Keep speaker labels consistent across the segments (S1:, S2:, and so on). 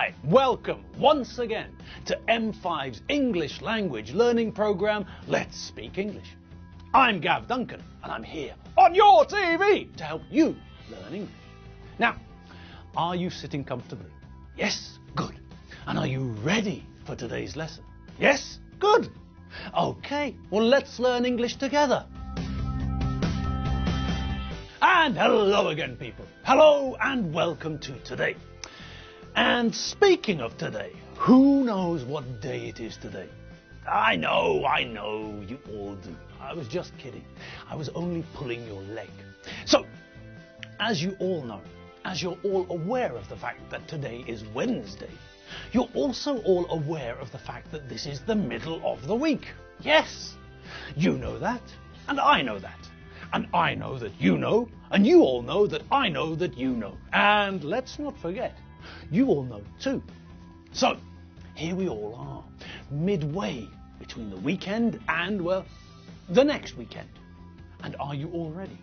S1: Hi, welcome once again to M5's English language learning program, Let's Speak English. I'm Gav Duncan and I'm here on your TV to help you learn English. Now, are you sitting comfortably? Yes? Good. And are you ready for today's lesson? Yes? Good. Okay, well let's learn English together. And hello again, people. Hello and welcome to today. And speaking of today, who knows what day it is today? I know, you all do. I was just kidding. I was only pulling your leg. So, as you all know, as you're all aware of the fact that today is Wednesday, you're also all aware of the fact that this is the middle of the week. Yes, you know that, and I know that. And I know that you know, and you all know that I know that you know. And let's not forget, you all know too. So, here we all are, midway between the weekend and, well, the next weekend. And are you all ready?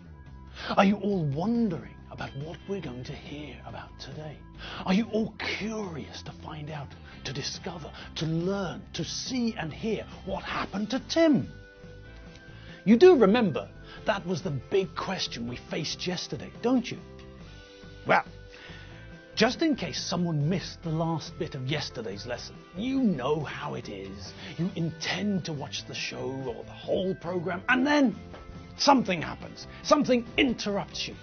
S1: Are you all wondering about what we're going to hear about today? Are you all curious to find out, to discover, to learn, to see and hear what happened to Tim? You do remember that was the big question we faced yesterday, don't you? Well, just in case someone missed the last bit of yesterday's lesson, you know how it is. You intend to watch the show or the whole program, and then something happens. Something interrupts you.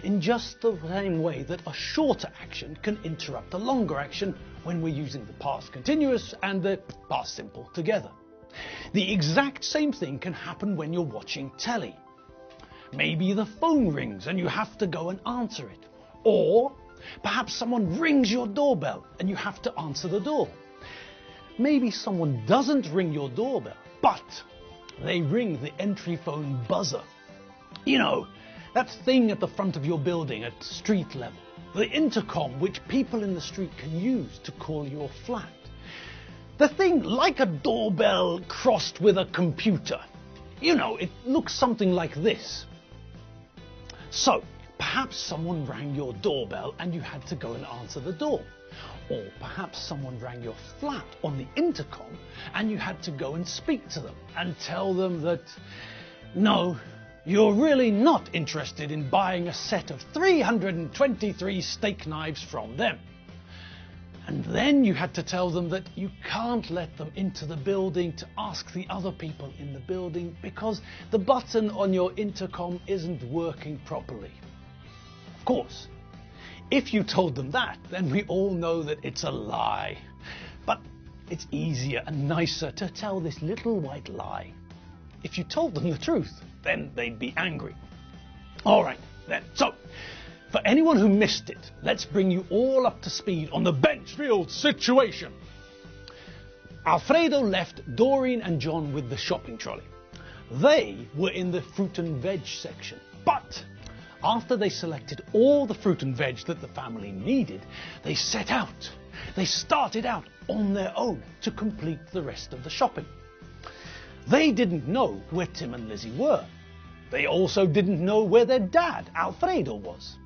S1: In just the same way that a shorter action can interrupt a longer action when we're using the past continuous and the past simple together. The exact same thing can happen when you're watching telly. Maybe the phone rings and you have to go and answer it. Or perhaps someone rings your doorbell and you have to answer the door. Maybe someone doesn't ring your doorbell, but they ring the entry phone buzzer. You know, that thing at the front of your building at street level. The intercom which people in the street can use to call your flat. The thing like a doorbell crossed with a computer. You know, it looks something like this. So, perhaps someone rang your doorbell and you had to go and answer the door. Or perhaps someone rang your flat on the intercom and you had to go and speak to them and tell them that, no, you're really not interested in buying a set of 323 steak knives from them. And then you had to tell them that you can't let them into the building to ask the other people in the building because the button on your intercom isn't working properly. Of course, if you told them that, then we all know that it's a lie. But it's easier and nicer to tell this little white lie. If you told them the truth, then they'd be angry. All right, then. So, for anyone who missed it, let's bring you all up to speed on the Benchfield situation. Alfredo left Doreen and John with the shopping trolley. They were in the fruit and veg section, but after they selected all the fruit and veg that the family needed, they set out. They started out on their own to complete the rest of the shopping. They didn't know where Tim and Lizzie were. They also didn't know where their dad, Alfredo, was.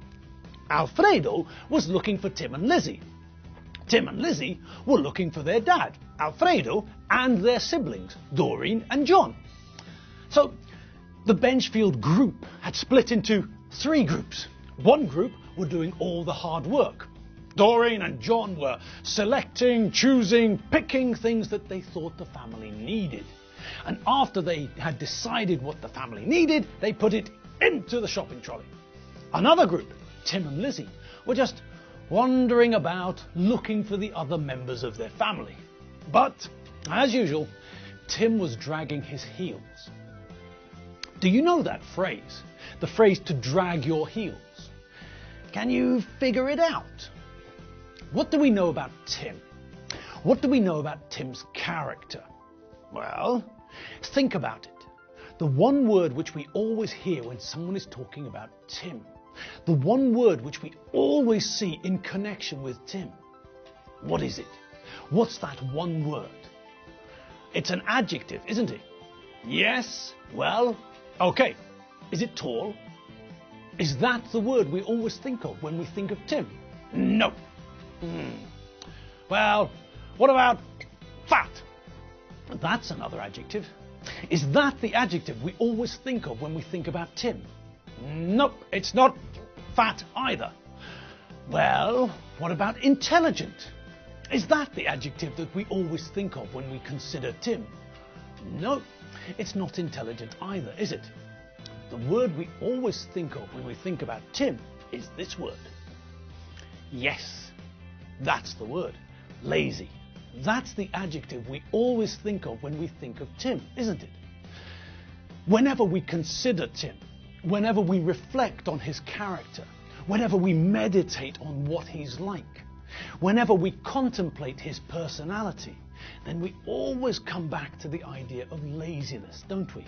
S1: Alfredo was looking for Tim and Lizzie. Tim and Lizzie were looking for their dad, Alfredo, and their siblings, Doreen and John. So the Benchfield group had split into 3 groups. One group were doing all the hard work. Doreen and John were selecting, choosing, picking things that they thought the family needed. And after they had decided what the family needed, they put it into the shopping trolley. Another group, Tim and Lizzie, were just wandering about looking for the other members of their family. But, as usual, Tim was dragging his heels. Do you know that phrase? The phrase to drag your heels. Can you figure it out? What do we know about Tim? What do we know about Tim's character? Well, think about it. The one word which we always hear when someone is talking about Tim. The one word which we always see in connection with Tim. What is it? What's that one word? It's an adjective, isn't it? Yes? Well, okay. Is it tall? Is that the word we always think of when we think of Tim? No. Well, what about fat? That's another adjective. Is that the adjective we always think of when we think about Tim? Nope, it's not fat either. Well, what about intelligent? Is that the adjective that we always think of when we consider Tim? No, it's not intelligent either, is it? The word we always think of when we think about Tim is this word. Yes, that's the word. Lazy. That's the adjective we always think of when we think of Tim, isn't it? Whenever we consider Tim, whenever we reflect on his character, whenever we meditate on what he's like, whenever we contemplate his personality, then we always come back to the idea of laziness, don't we?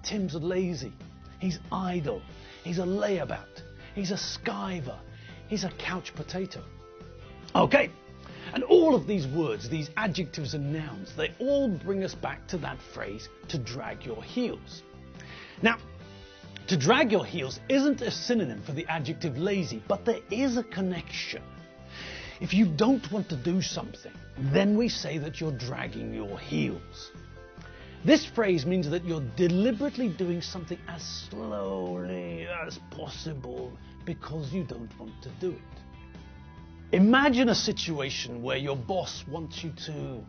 S1: Tim's lazy. He's idle. He's a layabout. He's a skiver. He's a couch potato. Okay, and all of these words, these adjectives and nouns, they all bring us back to that phrase, to drag your heels. Now, to drag your heels isn't a synonym for the adjective lazy, but there is a connection. If you don't want to do something, then we say that you're dragging your heels. This phrase means that you're deliberately doing something as slowly as possible because you don't want to do it. Imagine a situation where your boss wants you to,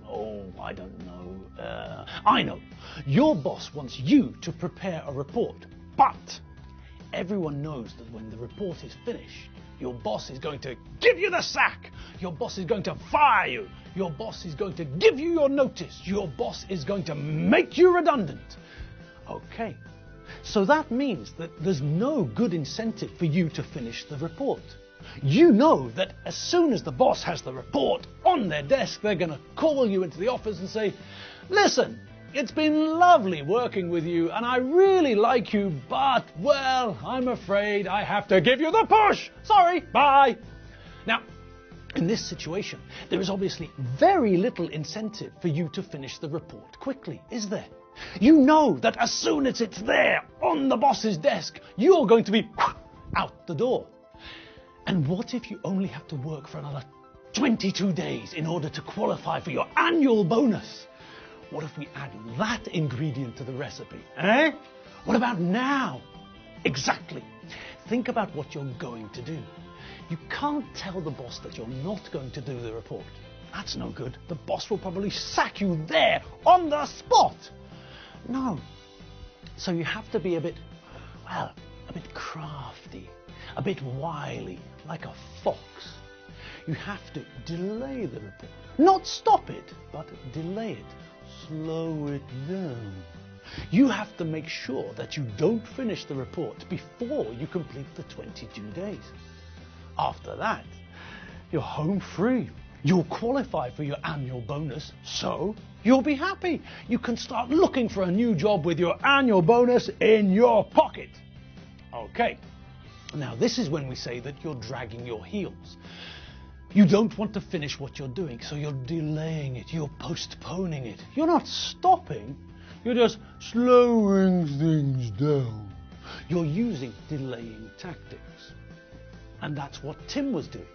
S1: I know. Your boss wants you to prepare a report, but everyone knows that when the report is finished, your boss is going to give you the sack. Your boss is going to fire you. Your boss is going to give you your notice. Your boss is going to make you redundant. Okay, so that means that there's no good incentive for you to finish the report. You know that as soon as the boss has the report on their desk, they're going to call you into the office and say, listen, it's been lovely working with you and I really like you, but, well, I'm afraid I have to give you the push. Sorry, bye. Now, in this situation, there is obviously very little incentive for you to finish the report quickly, is there? You know that as soon as it's there on the boss's desk, you're going to be out the door. And what if you only have to work for another 22 days in order to qualify for your annual bonus? What if we add that ingredient to the recipe, eh? What about now? Exactly. Think about what you're going to do. You can't tell the boss that you're not going to do the report. That's no good. The boss will probably sack you there on the spot. No. So you have to be a bit crafty, a bit wily, like a fox. You have to delay the report. Not stop it, but delay it. Slow it down. You have to make sure that you don't finish the report before you complete the 22 days. After that, you're home free. You'll qualify for your annual bonus, so you'll be happy. You can start looking for a new job with your annual bonus in your pocket. Okay, now this is when we say that you're dragging your heels. You don't want to finish what you're doing, so you're delaying it, you're postponing it. You're not stopping, you're just slowing things down. You're using delaying tactics. And that's what Tim was doing.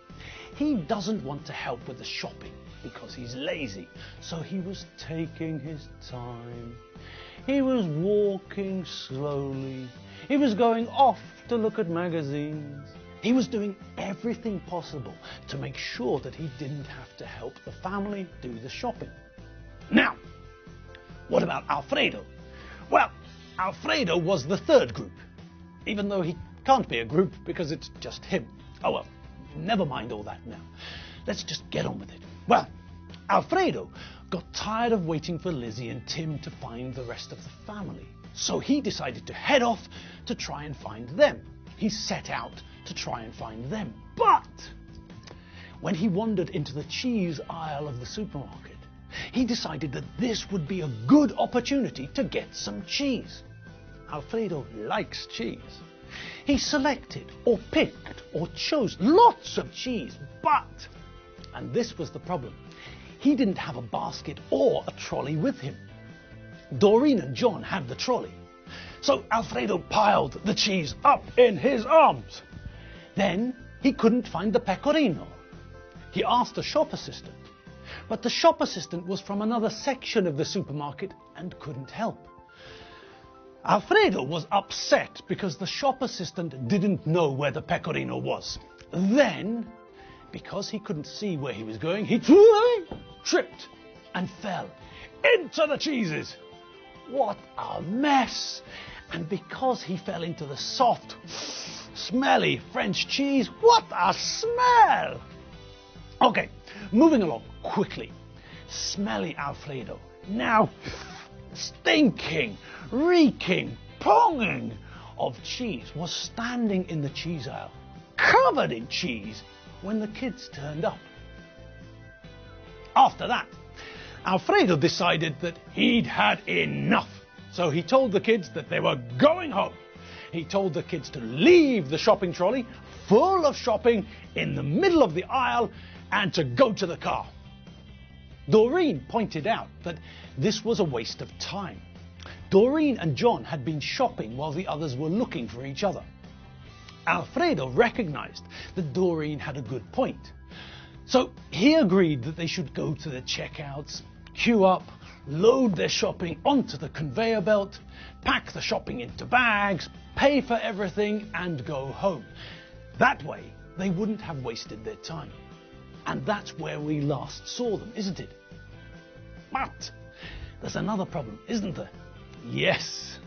S1: He doesn't want to help with the shopping because he's lazy, so he was taking his time. He was walking slowly. He was going off to look at magazines. He was doing everything possible to make sure that he didn't have to help the family do the shopping. Now, what about Alfredo? Well, Alfredo was the third group, even though he can't be a group because it's just him. Oh well, never mind all that now. Let's just get on with it. Well, Alfredo got tired of waiting for Lizzie and Tim to find the rest of the family. So he decided to head off to try and find them. He set out to try and find them. But when he wandered into the cheese aisle of the supermarket, he decided that this would be a good opportunity to get some cheese. Alfredo likes cheese. He selected or picked or chose lots of cheese, but, and this was the problem, he didn't have a basket or a trolley with him. Doreen and John had the trolley. So Alfredo piled the cheese up in his arms. Then he couldn't find the pecorino. He asked the shop assistant, but the shop assistant was from another section of the supermarket and couldn't help. Alfredo was upset because the shop assistant didn't know where the pecorino was. Then, because he couldn't see where he was going, he tripped and fell into the cheeses. What a mess! And because he fell into the soft, smelly French cheese, what a smell! Okay, moving along quickly. Smelly Alfredo, now stinking, reeking, ponging of cheese, was standing in the cheese aisle, covered in cheese, when the kids turned up. After that, Alfredo decided that he'd had enough. So he told the kids that they were going home. He told the kids to leave the shopping trolley full of shopping in the middle of the aisle and to go to the car. Doreen pointed out that this was a waste of time. Doreen and John had been shopping while the others were looking for each other. Alfredo recognized that Doreen had a good point. So he agreed that they should go to the checkouts, queue up, load their shopping onto the conveyor belt, pack the shopping into bags, pay for everything and go home. That way they wouldn't have wasted their time. And that's where we last saw them, isn't it? But there's another problem, isn't there? Yes,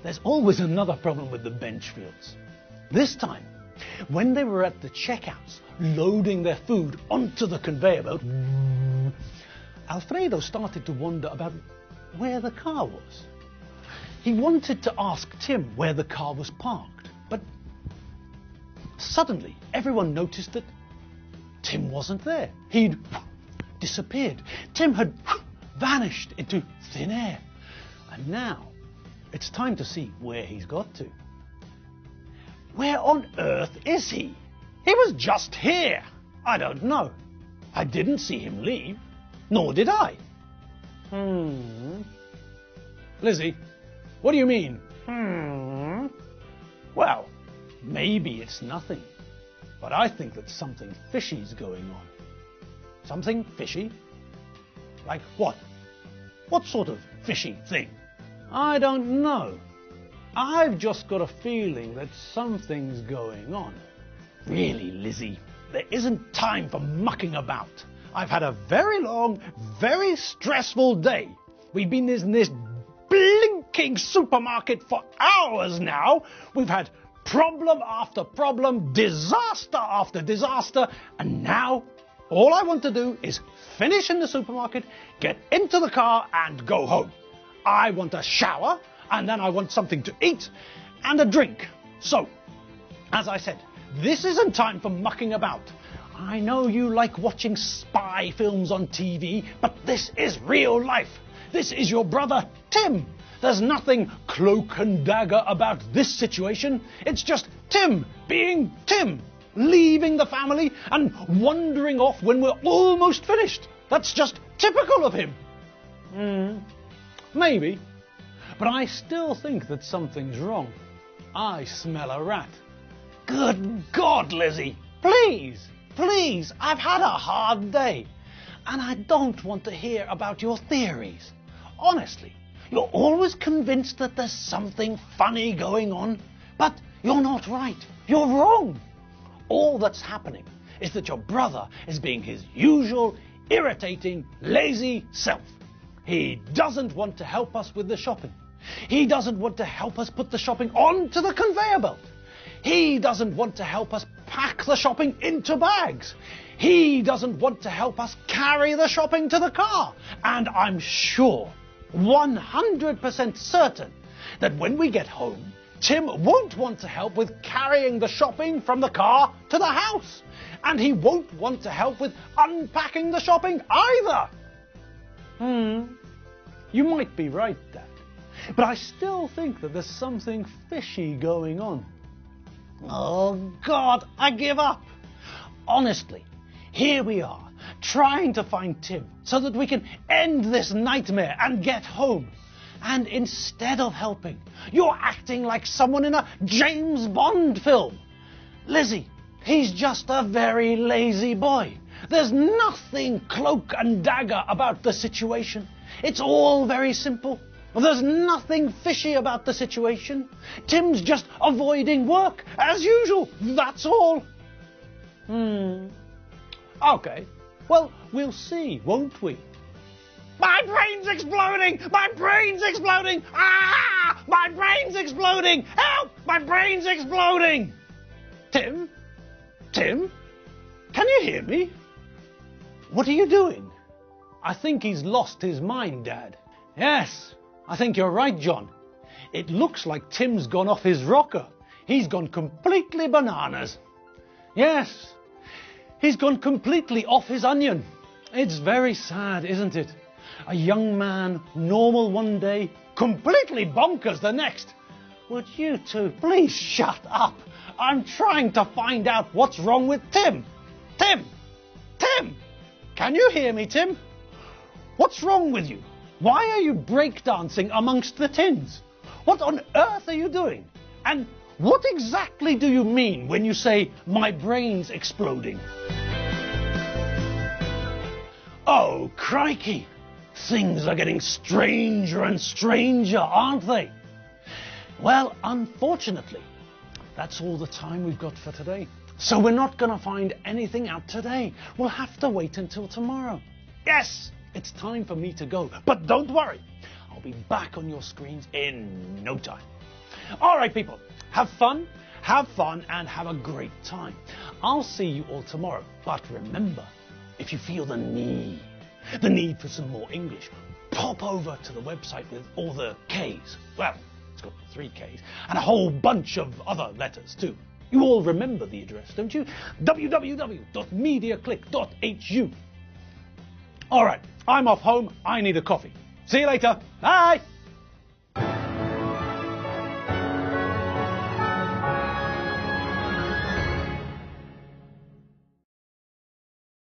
S1: there's always another problem with the Benchfields. This time, when they were at the checkouts, loading their food onto the conveyor belt, Alfredo started to wonder about where the car was. He wanted to ask Tim where the car was parked, but suddenly everyone noticed that Tim wasn't there. He'd disappeared. Tim had vanished into thin air. And now it's time to see where he's got to. Where on earth is he? He was just here. I don't know. I didn't see him leave. Nor did I. Lizzie, what do you mean? Well, maybe it's nothing. But I think that something fishy's going on. Something fishy? Like what? What sort of fishy thing? I don't know. I've just got a feeling that something's going on. Really, Lizzie, there isn't time for mucking about. I've had a very long, very stressful day. We've been in this blinking supermarket for hours now. We've had problem after problem, disaster after disaster, and now all I want to do is finish in the supermarket, get into the car and go home. I want a shower, and then I want something to eat and a drink. So, as I said, this isn't time for mucking about. I know you like watching spy films on TV, but this is real life. This is your brother, Tim. There's nothing cloak and dagger about this situation. It's just Tim being Tim, leaving the family and wandering off when we're almost finished. That's just typical of him. Maybe. But I still think that something's wrong. I smell a rat. Good God, Lizzie. Please, please, I've had a hard day. And I don't want to hear about your theories. Honestly, you're always convinced that there's something funny going on. But you're not right. You're wrong. All that's happening is that your brother is being his usual, irritating, lazy self. He doesn't want to help us with the shopping. He doesn't want to help us put the shopping onto the conveyor belt. He doesn't want to help us pack the shopping into bags. He doesn't want to help us carry the shopping to the car. And I'm sure, 100% certain, that when we get home, Tim won't want to help with carrying the shopping from the car to the house. And he won't want to help with unpacking the shopping either. You might be right, Dad. But I still think that there's something fishy going on. Oh, God, I give up. Honestly, here we are, trying to find Tim so that we can end this nightmare and get home. And instead of helping, you're acting like someone in a James Bond film. Lizzie, he's just a very lazy boy. There's nothing cloak and dagger about the situation. It's all very simple. There's nothing fishy about the situation. Tim's just avoiding work, as usual. That's all. OK. Well, we'll see, won't we? My brain's exploding! My brain's exploding! Ah! My brain's exploding! Help! My brain's exploding! Tim? Tim? Can you hear me? What are you doing? I think he's lost his mind, Dad. Yes, I think you're right, John. It looks like Tim's gone off his rocker. He's gone completely bananas. Yes, he's gone completely off his onion. It's very sad, isn't it? A young man, normal one day, completely bonkers the next. Would you two please shut up? I'm trying to find out what's wrong with Tim. Tim! Tim! Can you hear me, Tim? What's wrong with you? Why are you breakdancing amongst the tins? What on earth are you doing? And what exactly do you mean when you say, my brain's exploding? Oh, crikey! Things are getting stranger and stranger, aren't they? Well, unfortunately, that's all the time we've got for today. So we're not going to find anything out today. We'll have to wait until tomorrow. Yes, it's time for me to go. But don't worry, I'll be back on your screens in no time. All right, people, have fun, and have a great time. I'll see you all tomorrow. But remember, if you feel the need for some more English, pop over to the website with all the K's. Well, it's got 3 K's and a whole bunch of other letters too. You all remember the address, don't you? www.mediaclick.hu. All right, I'm off home. I need a coffee. See you later. Bye.